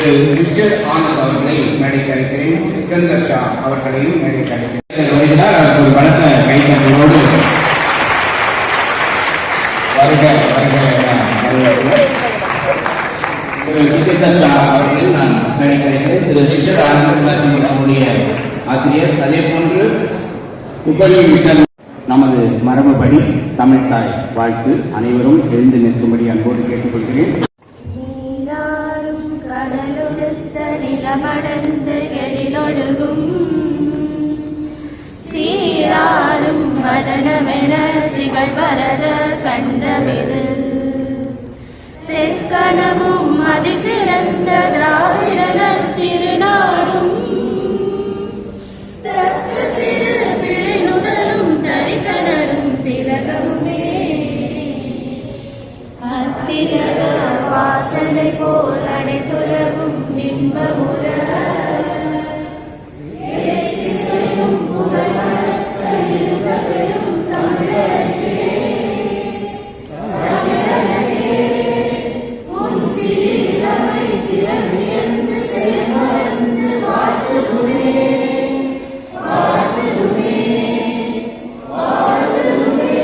திரு Richard Anand அவர்களை மேடைக்கு அழைக்கிறேன். சிக்கந்தர் ஷா அவர்களையும் மேடைக்கு அழைக்கிறேன். ஒரு பலத்த கைத்தட்டோடு வருக வருக திரு சிக்கந்தர் ஷா அவர்களையும் நான் மேடைக்கு அழைக்கிறேன். திரு ரிச்சர்ட் ஆனந்த் நம்முடைய ஆசிரியர். அதே போன்று உபயோகிசல் நமது மரபுபடி தமிழ்தாய் வாழ்த்து அனைவரும் எழுந்து நிற்கும்படி அன்போடு கேட்டுக்கொள்கிறேன். நிலமடந்து எழிலொழுகும் சீராரும் மதனமென திகழ்வரத கண்டமிது தெற்கனமும் அதிசிறந்த திராவிடன திருநாடும் தக்க சிறு பிரிநுதலும் தரித்தனரும் திலகமுமே அத்திலக வாசனை போல் அனைத்துலகும் இன்பமுற ஏற்றிசையும் புகழ் வளர்த்த இருந்த பெரும் தமிழகே உன் சீரமை திறந்து என்று செயல்மறந்து வாழ்த்துதுமே வாழ்த்துதுமே வாழ்த்துதுமே.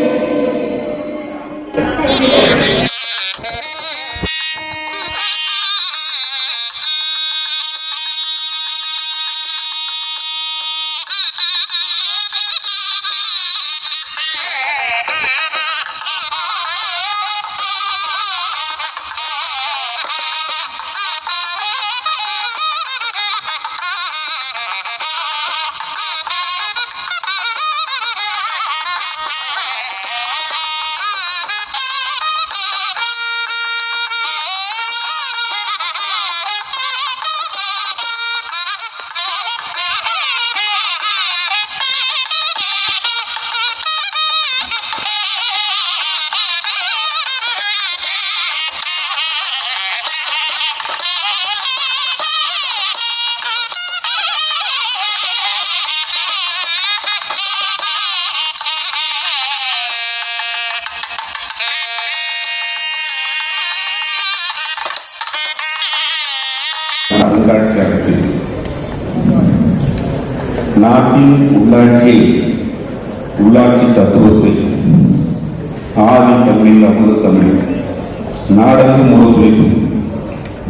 அருங்காட்சியகத்தில் நாட்டின் உள்ளாட்சி தத்துவத்தை ஆதி தமிழ் அமுத தமிழ் நாடக முரசொலிப்பு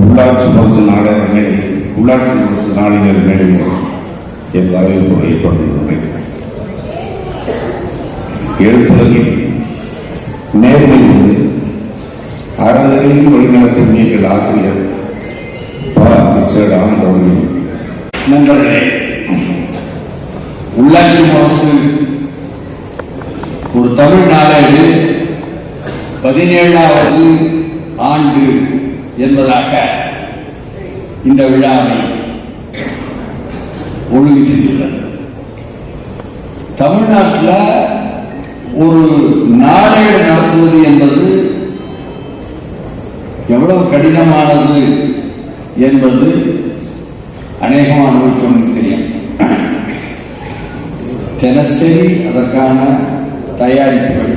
உள்ளாட்சி முரசு நாடக மேடை உள்ளாட்சி முரசு நாளிதழ் மேடை என்ற அறிவிப்பு ஏற்படுத்துகின்றேன். எழுத்துலகில் நேர்மை உண்டு அறநெறியில் வழிநடத்தும் நீங்கள் ஆசிரியர் நண்பர்களே, உள்ளாட்சி முரசு ஒரு தமிழ் நாளேடு 17வது ஆண்டு என்பதாக இந்த விழாவை ஒழுங்கு செய்துள்ளது. தமிழ்நாட்டில் ஒரு நாளேடு நடத்துவது என்பது எவ்வளவு கடினமானது என்பது அநேகமாக அனுபவிச்சவங்களுக்கு தெரியும். தினசரி அதற்கான தயாரிப்புகள்,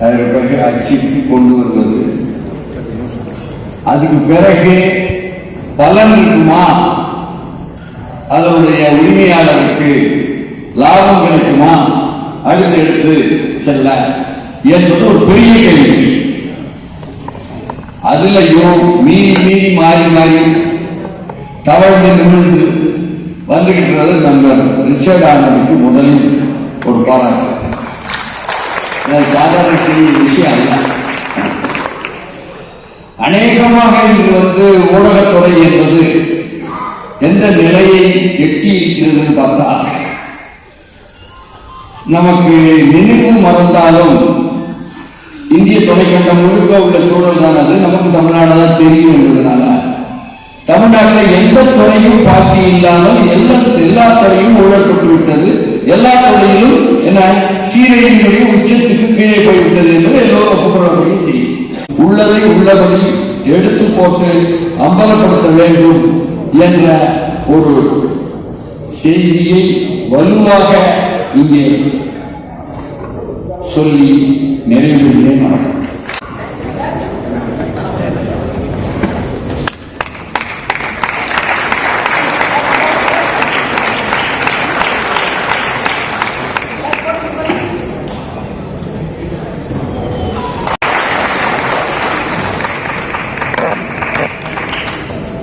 அதற்கு பிறகு அச்சிட்டு கொண்டு வருவது, அதுக்கு பிறகு பலன் இருக்குமா, அதனுடைய உரிமையாளருக்கு லாபம் கிடைக்குமா, அடுத்து எடுத்து செல்ல என்பது ஒரு பெரிய கேள்வி. அதுலயும் மீறி மாறி தவழ்ந்து நிமிர்ந்து வந்துகிட்டு நண்பர் ரிச்சர்ட் ஆனந்துக்கு முதலில் ஒரு பாராட்டு. சாதாரண விஷயம் அல்ல. அநேகமாக இன்று ஊடகத்துறை என்பது எந்த நிலையை எட்டி இருக்கிறது பார்த்தா, நமக்கு நினைவு மறந்தாலும் இந்திய துணைக்கண்டம் முழுக்க உள்ள சூழல் தான் அது. நமக்கு தமிழ்நாடு தான் தெரியும் என்பதனால தமிழ்நாட்டில் எந்த துறையும் பாக்கி இல்லாமல் எல்லா துறையும் ஊழல்பட்டு விட்டது. எல்லா துறையிலும் என்ன சீரழிவுடைய உச்சத்துக்கு கீழே போய்விட்டது என்பது எல்லோரும் ஒப்புக்கொள்ளக்கூடிய செய்தி. உள்ளதை உள்ளபடி எடுத்து போட்டு அம்பலப்படுத்த வேண்டும் என்ற ஒரு செய்தியை வலுவாக இங்கே சொல்லி நிறைவேறுகிறேன்.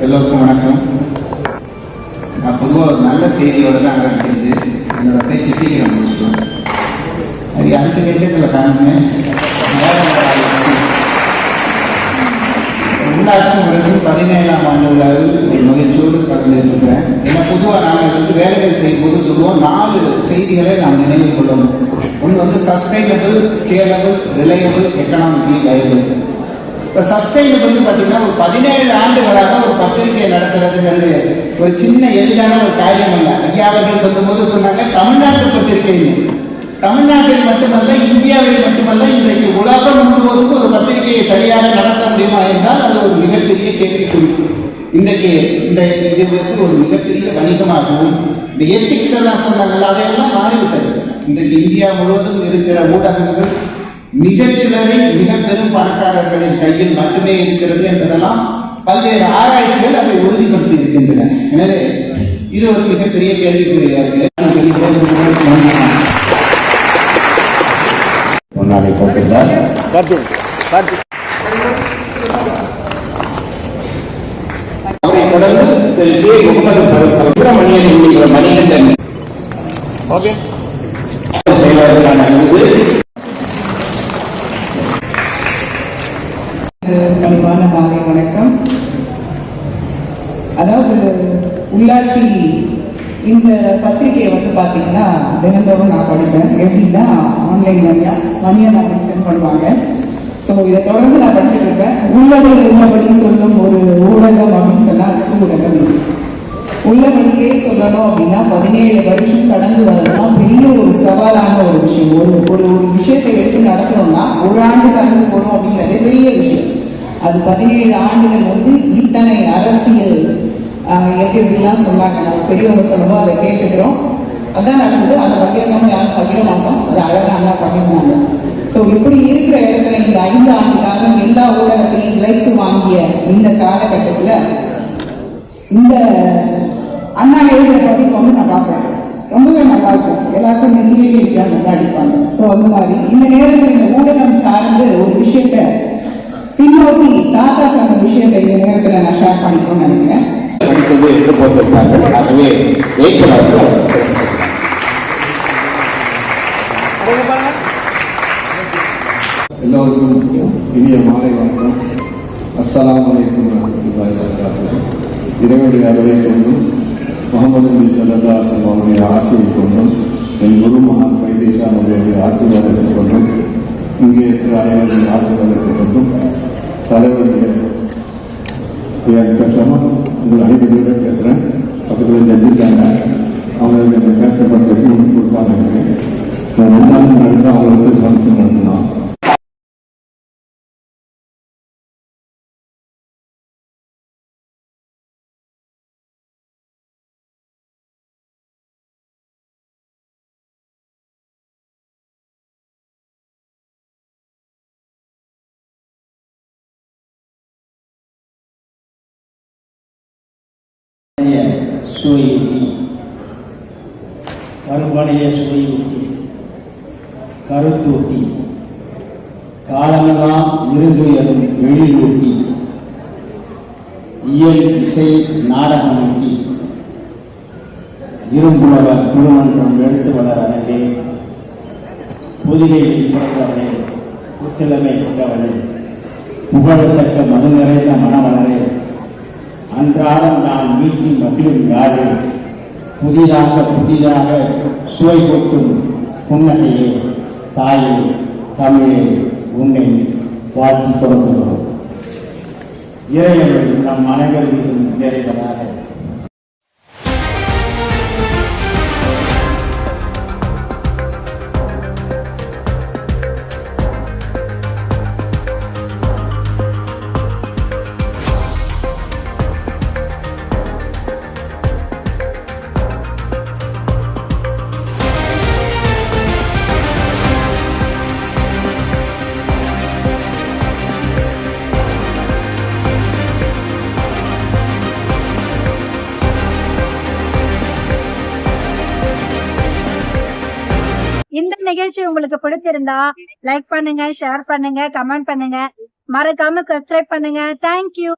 எல்லோருக்கும் வணக்கம். நான் பொதுவாக ஒரு நல்ல செய்தியோடு தான் ஆரம்பிக்கிறது. என்னோட பேச்சு சீக்கிரம் முடிச்சுடுவேன். அது அடுத்த வேதத்தில் காணுமே உள்ளாட்சி அரசு 17ஆம் ஆண்டு விழாவில் மகிழ்ச்சியோடு கலந்துருக்கிறேன். ஏன்னா பொதுவாக நாங்கள் வேலைகள் செய்யும்போது சொல்லுவோம் 4 செய்திகளை நாம் நினைவு கொள்ளணும். ஒன்று sustainable, scalable, reliable, economically viable. இப்போ சஸ்டைனபிள் பார்த்தீங்கன்னா ஒரு 17 ஆண்டுகளாக ஒரு பத்திரிகை நடத்துறதுங்கிறது ஒரு சின்ன எளிதான ஒரு காரியம் அல்ல. ஐயா அவர்கள் சொல்லும்போது சொன்னாங்க தமிழ்நாட்டு பத்திரிகைன்னு. தமிழ்நாட்டில் மட்டுமல்ல, இந்தியாவில் மட்டுமல்ல, இன்றைக்கு உலகம் முழுவதும் ஒரு பத்திரிகையை சரியாக நடத்த முடியுமா என்றால் அது ஒரு மிகப்பெரிய கேள்விக்குறி. இன்றைக்கு இந்த இது ஒரு மிகப்பெரிய வணிகமாகவும் இந்த எத்திக்ஸ் எல்லாம் சொன்னாங்கல்ல, அதையெல்லாம் மாறிவிட்டது. இன்றைக்கு இந்தியா முழுவதும் இருக்கிற ஊடகங்கள் மிகச்சிலரை மிக பெரும் பணக்காரர்களின் கையில் மட்டுமே இருக்கிறது என்பதெல்லாம் பல்வேறு ஆராய்ச்சிகள் அதை உறுதிப்படுத்தி இருக்கின்றன. எனவே இது ஒரு மிகப்பெரிய கேள்விக்குறியா இருக்கு. முன்னாடி போட்டிருந்தார் அவரை தொடர்ந்து திரு கே. முகமது சுப்பிரமணியன் என்கிற மணிகண்டன் செயலாளருக்கான பணிவான மாலை வணக்கம். அதாவது உள்ளாட்சி இந்த பத்திரிகையை பார்த்தீங்கன்னா தினந்தோறும் நான் படிப்பேன். எப்படின்னா ஆன்லைன் மணியை நான் சென்ட் பண்ணுவாங்க. ஸோ இதை தொடர்ந்து நான் படிச்சுட்டு இருக்கேன். உள்ளதை உள்ளபடி சொல்லும் ஒரு ஊடகம் அப்படின்னு சொன்னால் அச்சு ஊடகம். உள்ளபடியே சொல்லணும் அப்படின்னா 17 வருஷம் கடந்து வரலாம் பெரிய ஒரு சவாலான ஒரு விஷயம். ஒரு விஷயத்தை எடுத்து நடக்கணும்னா ஒரு ஆண்டு கடந்து போகணும் அப்படிங்கிறது பெரிய விஷயம். அது 17 ஆண்டுகள் இத்தனை அரசியல் எப்படிலாம் சொன்னாங்க. நம்ம பெரியவங்க சொல்லணும், அதை கேட்டுக்கிறோம். அதான் நடக்குது. அதை பகிரங்கமாக யாரும் பகிர மாட்டோம். அது அழகாக பண்ணியிருந்தாங்க. ஸோ இப்படி இருக்கிற இடத்துல இந்த 5 ஆண்டு காலம் எல்லா ஊடகத்தையும் விலைக்கு வாங்கிய இந்த காலகட்டத்தில் இந்த அண்ணா எழுதுகிற பதிப்பு நான் பார்ப்பேன். ரொம்பவே நல்லா இருக்கும். எல்லாருக்கும் நெருங்கி இருக்கிறாங்க, கொண்டாடிப்பாங்க. ஸோ அந்த மாதிரி இந்த நேரத்தில் இந்த ஊடகம் சார்ந்து ஒரு விஷயத்த பின்னோக்கி தாத்தா சொன்ன விஷயத்தை இந்த நேரத்தில் நான் ஷேர் பண்ணிக்கணும்னு நினைக்கிறேன். படித்தது என்று போட்டிருப்பார்கள். ஆகவே ஏற்றவார்கள் எல்லோருக்கும் இனிய மாலை வணக்கம். அஸ்ஸலாமு அலைக்கும் வரஹ்மத்துல்லாஹி வபரகாத்துஹு. இறைவனுடைய அருளை கொண்டும் முகமது நபி ஸல்லல்லாஹு அலைஹி வஸல்லம் அவருடைய ஆசையை கொண்டும் என் குரு மகான் வைத்தீஸ்வரன் அவர்களுடைய ஆசீர்வாதத்தை கொண்டும் இங்கே இருக்கிற அனைவருடைய ஆசீர்வாதத்தை கொண்டும் தலைவருடைய பேசாமல் உங்கள் அனைவரோட பேசுகிறேன். பக்கத்தில் ஜட்ஜிருக்காங்க, அவங்களுக்கு அந்த பேசப்படுறதுக்கு கொடுப்பாங்க. நான் 2 நாள் முன்னாடி தான் அவங்களை வச்சு ஃபங்க்ஷன் நடத்தினோம். சுவையூட்டி, கரும்படைய சுவையூட்டி, கருத்தூட்டி, காலமெல்லாம் இருந்து எழும் எழிலூட்டி, இயல் இசை நாடகமூட்டி, இரும்புலவர் திருமன்றம் எடுத்து வளர் அரங்கே, புதிகையில் பிறந்தவனே, புத்திலமை கொண்டவனே, புகழத்தக்க மது நிறைந்த மனவளரே, அன்றாடம் நான் மீட்டி மகிழும் யாழே, புதிதாக சுவை கொட்டும் புன்னகையே, தாயே தமிழே, உன்னை வாழ்த்து தொடங்குகிறோம். இறைவன் நம் அனைவர் மீதும் நிறைவதாக. இந்த நிகழ்ச்சி உங்களுக்கு பிடிச்சிருந்தா லைக் பண்ணுங்க, ஷேர் பண்ணுங்க, கமெண்ட் பண்ணுங்க, மறக்காம சப்ஸ்கிரைப் பண்ணுங்க. தேங்க்யூ.